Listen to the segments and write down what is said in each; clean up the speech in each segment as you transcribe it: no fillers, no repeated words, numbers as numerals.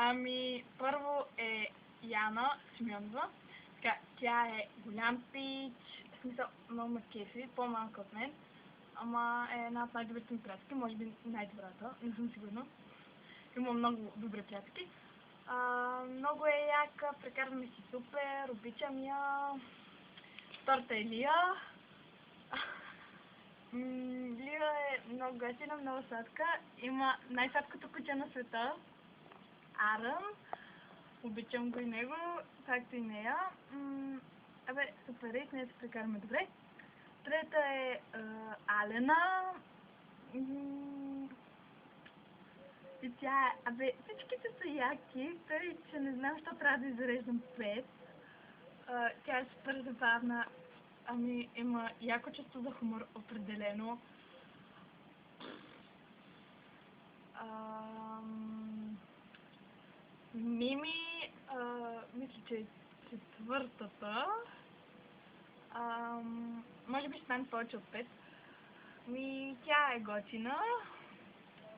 Ами, първо е Яна Симеонова. Така, тя е голям пич, в смисъл много ме кефи, по-малка от мен. Ама е една от най-добрите ми приятелки, може би най-добрата, не съм сигурна. Има много добри приятелки. Много е яка, прекарваме си супер, обичам я. Втората е Лия. Лия е много готина, много сладка. Има най-сладкото куче на света. Арън. Обичам го и него, както и нея. Супер е, с нея се прекараме добре. Трета е Алена. И тя е... всичките са яки, тъй че не знам, защо трябва да изреждам 5. Тя е супер забавна. Има яко чувство за хумор, определено. Мими, мисля, че е четвъртата. Може би ще стане повече от 5. Тя е готина.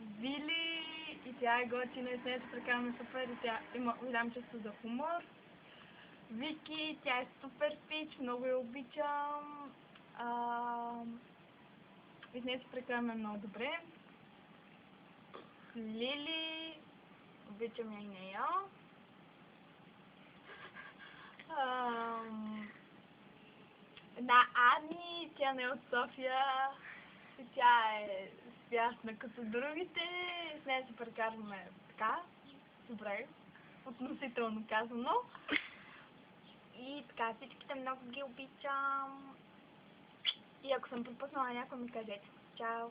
Вили, и тя е готина, и с нея се прекараме супер, и тя има голям чувство за хумор. Вики, тя е супер пич, много я обичам. И с нея се прекараме много добре. Лили, обичам я и нея. Ани, тя не е от София. Тя е свясна като другите. С нея се прекарваме така. Добре. Относително казано. И така, всичките много ги обичам. И ако съм пропуснала някой, ми кажете. Чао!